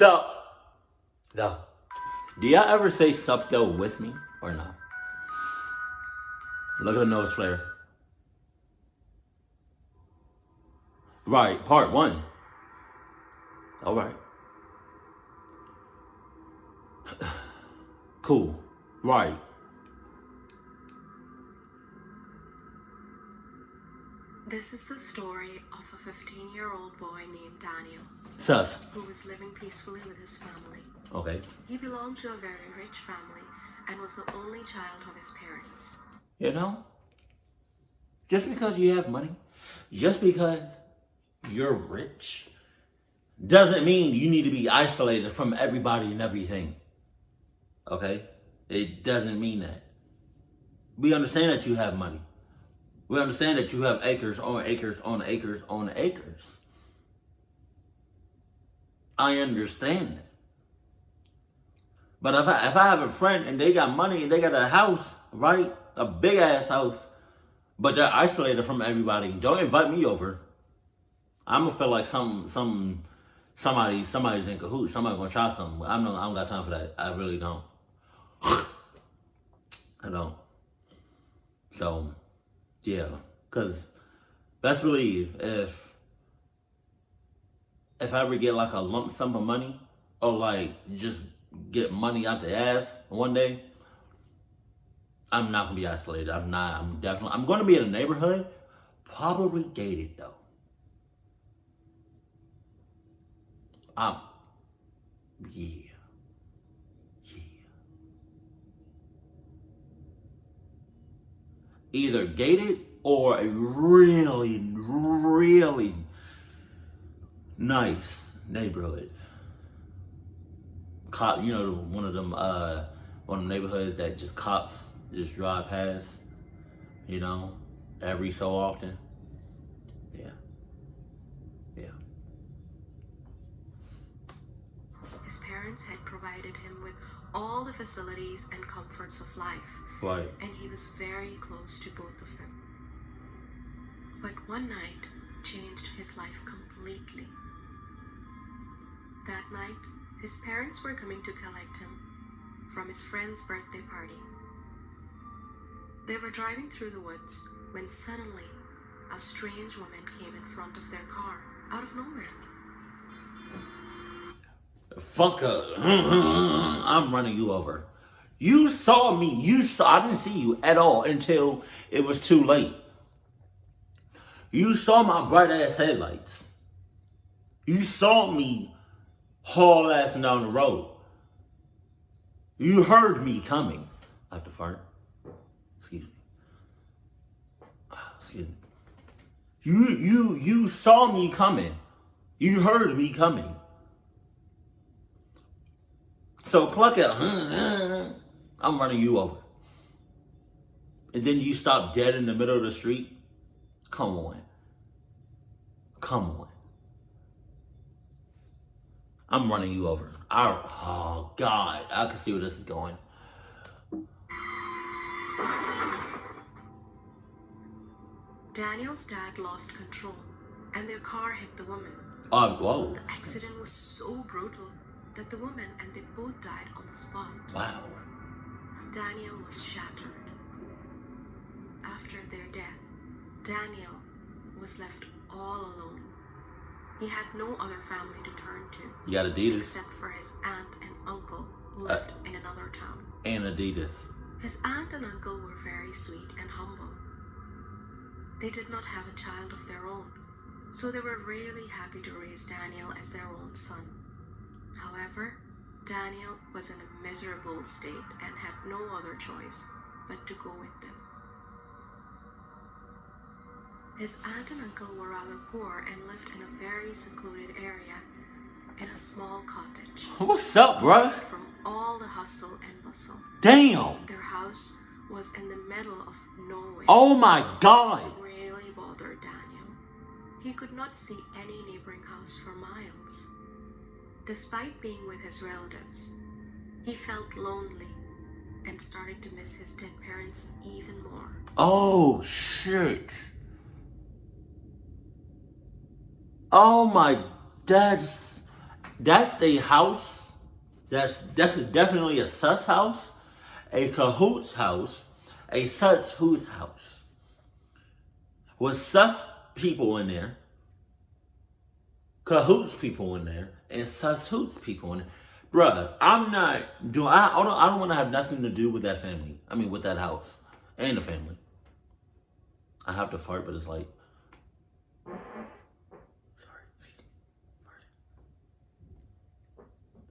So, no. Do y'all ever say sup though with me or not? Look at the nose flare. Right, part one. All right. Cool. Right. This is the story of a 15-year-old boy named Daniel, Sus. who was living peacefully with his family. Okay. He belonged to a very rich family and was the only child of his parents. You know? Just because you have money, just because you're rich, doesn't mean you need to be isolated from everybody and everything. Okay? It doesn't mean that. We understand that you have money. We understand that you have acres on acres on acres on acres. I understand that. But if I have a friend and they got money and they got a house, right? A big ass house, but they're isolated from everybody, don't invite me over. I'm gonna feel like somebody's in cahoots. Somebody's gonna try something. I don't got time for that. I really don't. I don't. So, yeah, cause best believe if I ever get like a lump sum of money or like just get money out the ass one day, I'm not gonna be isolated. I'm gonna be in a neighborhood, probably gated though. Yeah. Either gated or a really, really nice neighborhood. Cop, one of them neighborhoods that just cops just drive past, every so often. Yeah. His parents had provided him with all the facilities and comforts of life, Right. and he was very close to both of them. But one night changed his life completely. That night, his parents were coming to collect him from his friend's birthday party. They were driving through the woods when suddenly a strange woman came in front of their car out of nowhere. Funka, I'm running you over. You saw me. I didn't see you at all until it was too late. You saw my bright ass headlights. You saw me haul ass down the road. You heard me coming. I have to fart. Excuse me. You saw me coming. You heard me coming. So pluck it. I'm running you over. And then you stop dead in the middle of the street. Come on. I'm running you over. Oh God, I can see where this is going. Daniel's dad lost control and their car hit the woman. Whoa. The accident was so brutal that the woman and they both died on the spot. Wow. Daniel was shattered. After their death, Daniel was left all alone. He had no other family to turn to. You got Adidas. Except for his aunt and uncle who lived in another town. And Adidas. His aunt and uncle were very sweet and humble. They did not have a child of their own, so they were really happy to raise Daniel as their own son. However, Daniel was in a miserable state and had no other choice but to go with them. His aunt and uncle were rather poor and lived in a very secluded area in a small cottage. What's up, bruh? From all the hustle and bustle. Damn. Their house was in the middle of nowhere. Oh my God. This really bothered Daniel. He could not see any neighboring house for miles. Despite being with his relatives, he felt lonely and started to miss his dead parents even more. Oh shit. Oh my, That's a house. That's definitely a sus house, a cahoots house, a sus who's house. With sus people in there, cahoots people in there, and sus hoots people in there. Bruh, I'm not doing. I don't want to have nothing to do with that family. I mean, with that house and the family. I have to fart, but it's like. Sorry, excuse me.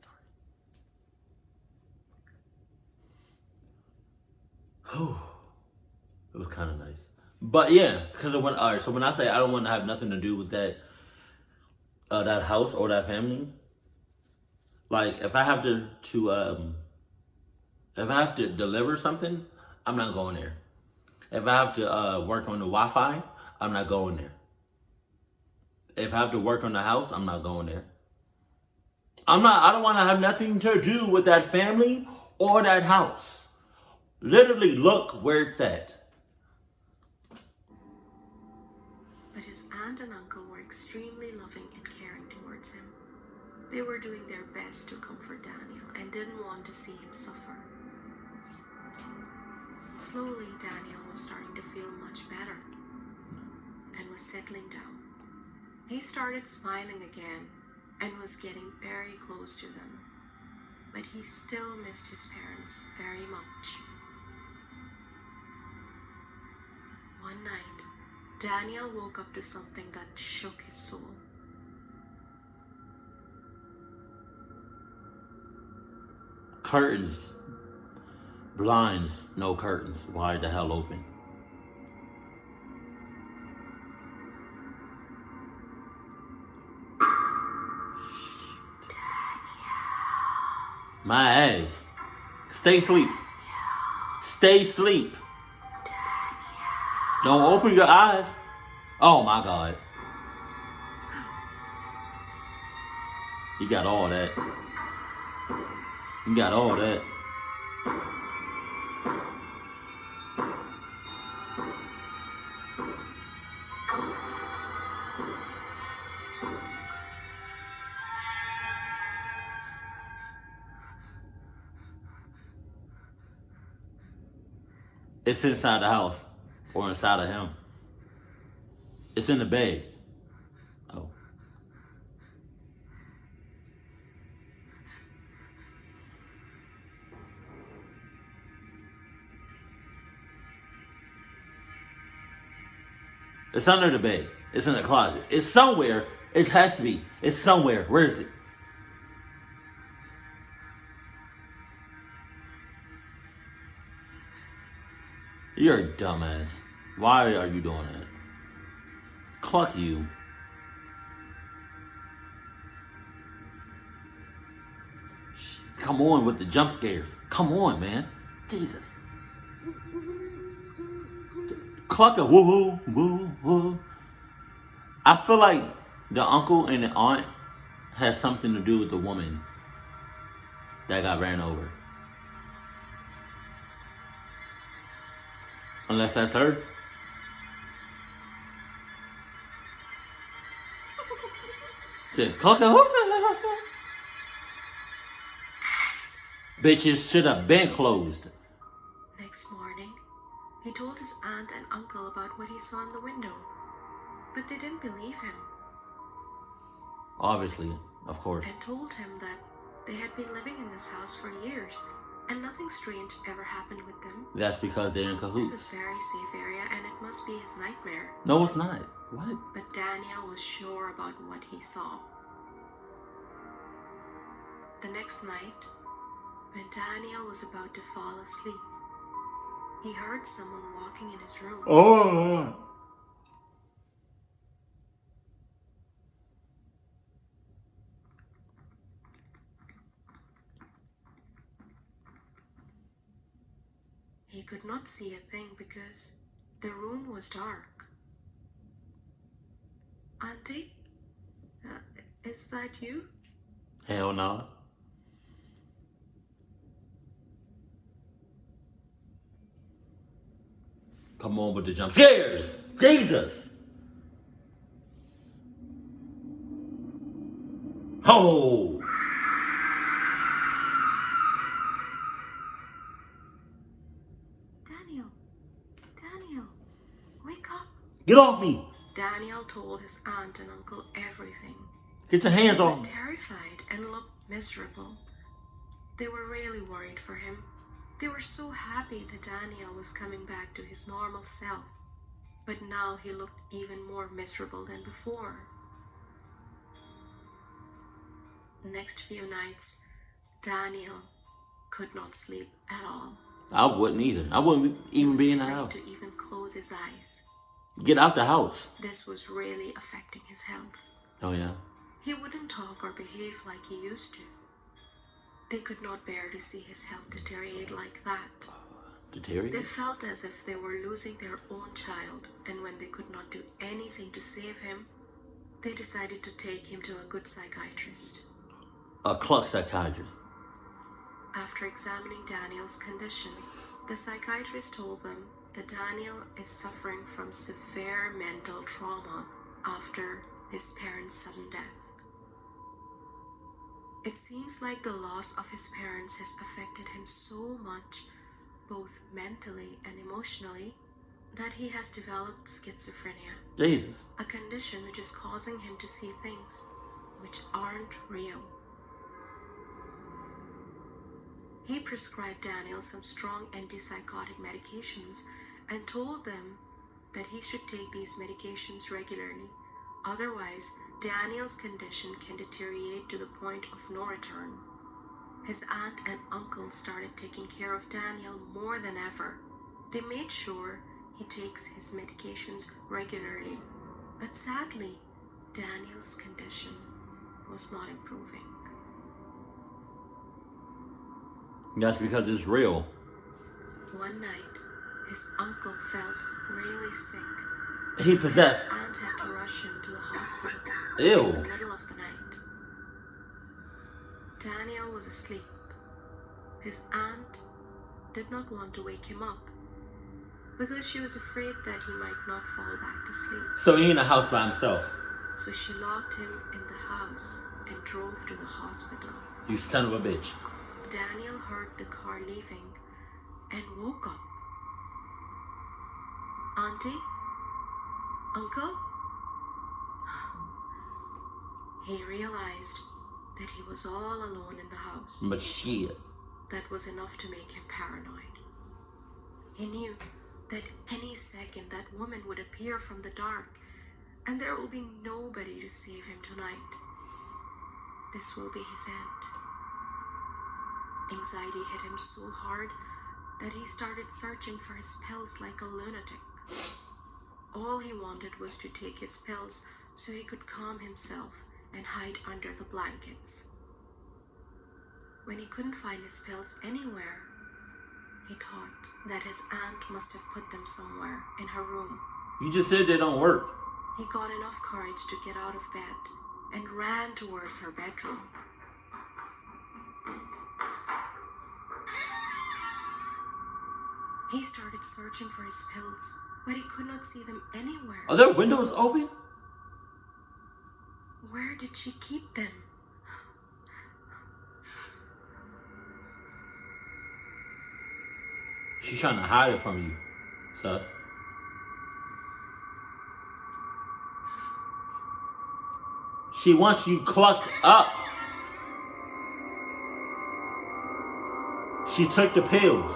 Sorry. Whew. It was kind of nice, but yeah, because it went. All right, so when I say I don't want to have nothing to do with that house or that family, like if I have to deliver something, I'm not going there. If I have to work on the Wi-Fi, I'm not going there. If I have to work on the house, I'm not going there. I don't want to have nothing to do with that family or that house. Literally look where it's at. But his aunt and uncle were extremely loving and caring towards him. They were doing their best to comfort Daniel and didn't want to see him suffer. Slowly, Daniel was starting to feel much better and was settling down. He started smiling again and was getting very close to them. But he still missed his parents very much. One night, Daniel woke up to something that shook his soul. Curtains, blinds, no curtains. Why the hell open? My ass. Stay asleep. Stay asleep. Don't open your eyes. Oh my God. You got all that. You got all that. It's inside the house or inside of him. It's in the bed. Oh. It's under the bed. It's in the closet. It's somewhere. It has to be. It's somewhere. Where is it? You're a dumbass. Why are you doing that? Cluck you. Come on with the jump scares. Come on, man. Jesus. Cluck a woo woo woo. I feel like the uncle and the aunt has something to do with the woman that got ran over. Unless that's her. Bitches should have been closed. Next morning, he told his aunt and uncle about what he saw in the window, but they didn't believe him. Obviously, of course. And told him that they had been living in this house for years and nothing strange ever happened with them. That's because they're in cahoots. This is a very safe area and it must be his nightmare. No, it's not. What? But Daniel was sure about what he saw. The next night, when Daniel was about to fall asleep, he heard someone walking in his room. Oh. He could not see a thing because the room was dark. Auntie, is that you? Hell no. Come on with the jump scares. Jesus. Oh. Daniel, wake up. Get off me. Daniel told his aunt and uncle everything. Get your hands He was off me. terrified and looked miserable. They were really worried for him. They were so happy that Daniel was coming back to his normal self. But now he looked even more miserable than before. Next few nights, Daniel could not sleep at all. I wouldn't either. I wouldn't even be in the He was house. afraid to even close his eyes. Get out the house. This was really affecting his health. Oh, yeah. He wouldn't talk or behave like he used to. They could not bear to see his health deteriorate like that. Deteriorate? They felt as if they were losing their own child, and when they could not do anything to save him, they decided to take him to a good psychiatrist. A cluck psychiatrist. After examining Daniel's condition, the psychiatrist told them that Daniel is suffering from severe mental trauma after his parents' sudden death. It seems like the loss of his parents has affected him so much, both mentally and emotionally, that he has developed schizophrenia. Jesus. A condition which is causing him to see things which aren't real. He prescribed Daniel some strong antipsychotic medications and told them that he should take these medications regularly. Otherwise, Daniel's condition can deteriorate to the point of no return. His aunt and uncle started taking care of Daniel more than ever. They made sure he takes his medications regularly. But sadly, Daniel's condition was not improving. That's because it's real. One night, his uncle felt really sick. He possessed. His aunt had to rush him to the hospital Ew. in the middle of the night. Daniel was asleep. His aunt did not want to wake him up because she was afraid that he might not fall back to sleep. So he in the house by himself. So she locked him in the house and drove to the hospital. You son of a bitch. Daniel heard the car leaving and woke up. Auntie? Uncle? He realized that he was all alone in the house. But shit. That was enough to make him paranoid. He knew that any second that woman would appear from the dark and there will be nobody to save him tonight. This will be his end. Anxiety hit him so hard that he started searching for his pills like a lunatic. All he wanted was to take his pills so he could calm himself and hide under the blankets. When he couldn't find his pills anywhere, he thought that his aunt must have put them somewhere in her room. You just said they don't work. He got enough courage to get out of bed and ran towards her bedroom. He started searching for his pills, but he could not see them anywhere. Are there windows open? Where did she keep them? She's trying to hide it from you, sus. She wants you clucked up. She took the pills.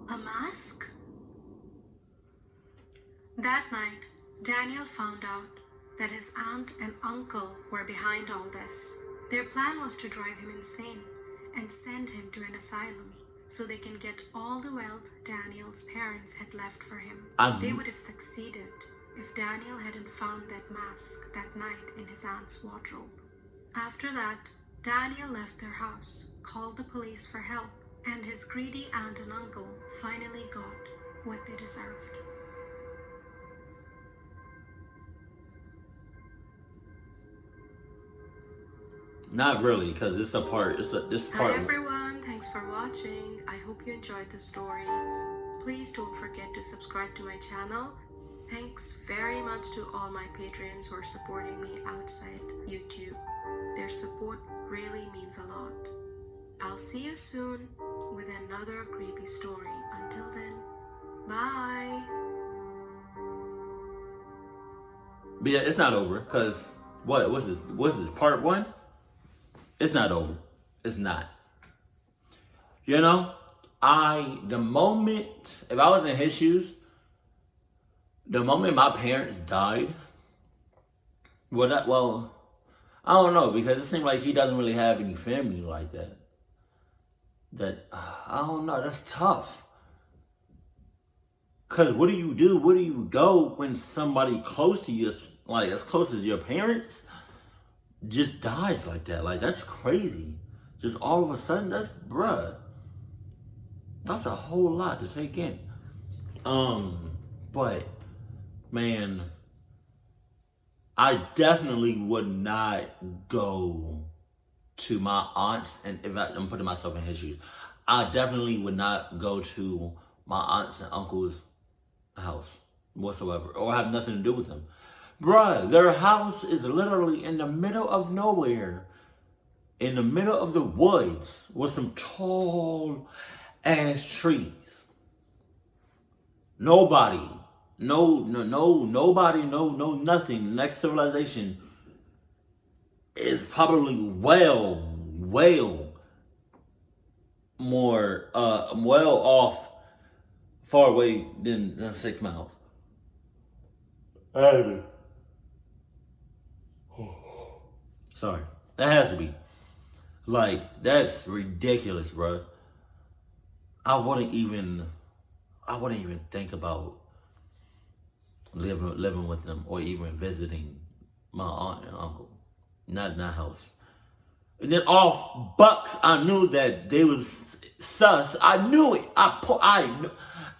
A mask? That night, Daniel found out that his aunt and uncle were behind all this. Their plan was to drive him insane and send him to an asylum so they can get all the wealth Daniel's parents had left for him. They would have succeeded if Daniel hadn't found that mask that night in his aunt's wardrobe. After that, Daniel left their house, called the police for help, and his greedy aunt and uncle finally got what they deserved. Not really, because this part. Hi everyone, thanks for watching. I hope you enjoyed the story. Please don't forget to subscribe to my channel. Thanks very much to all my Patreons who are supporting me outside YouTube. Their support really means a lot. I'll see you soon with another creepy story. Until then, bye. But yeah, it's not over. Cause what's this part 1? It's not over. It's not. You know, the moment, if I was in his shoes, the moment my parents died, I don't know, because it seemed like he doesn't really have any family like that. I don't know, that's tough. Because what do you do? Where do you go when somebody close to you, like as close as your parents, just dies like that? Like, that's crazy. Just all of a sudden, that's a whole lot to take in. But, man, I definitely would not go to my aunt's, and if I'm putting myself in his shoes, I definitely would not go to my aunts and uncles' house whatsoever, or have nothing to do with them. Bruh, their house is literally in the middle of nowhere, in the middle of the woods, with some tall ass trees. Nobody, nobody, nothing. The next civilization is probably well more, well off, far away than 6 miles. Sorry, that has to be. Like, that's ridiculous, bro. I wouldn't even think about living with them or even visiting my aunt and uncle. Not in that house. And then off bucks, I knew that they was sus. I knew it. I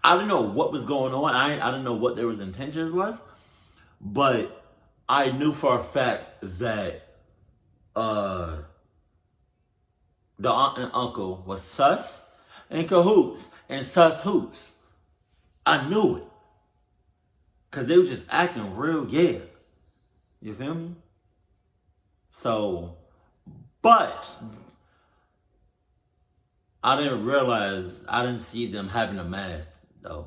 didn't know what was going on. I didn't know what their intentions was, but I knew for a fact that the aunt and uncle was sus and cahoots and sus hoots. I knew it. Because they were just acting real, yeah. You feel me? So, but I didn't see them having a mask, though.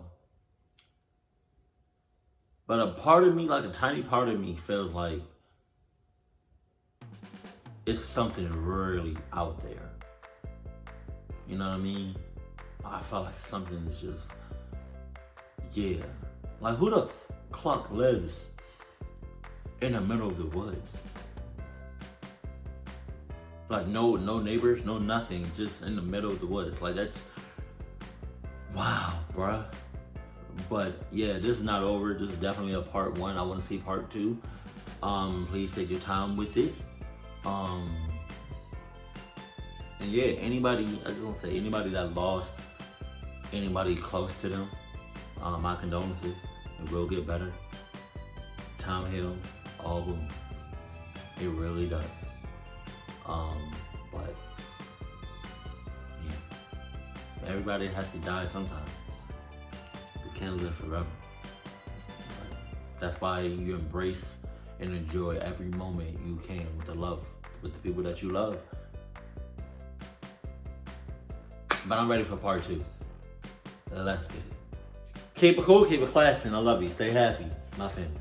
But a part of me, like a tiny part of me, feels like it's something really out there. You know what I mean? I felt like something is just, yeah. Like, who the cluck lives in the middle of the woods? Like, no neighbors, no nothing, just in the middle of the woods. Like, that's, wow, bruh. But yeah, this is not over. This is definitely a part 1. I want to see part 2. Please take your time with it. And yeah, I just want to say, anybody that lost anybody close to them, my condolences. It will get better. Time heals all wounds. It really does. But yeah, everybody has to die sometime. We can't live forever. But that's why you embrace and enjoy every moment you can with the people that you love. But I'm ready for part 2. Let's get it. Keep it cool, keep it classy, and I love you. Stay happy, my family.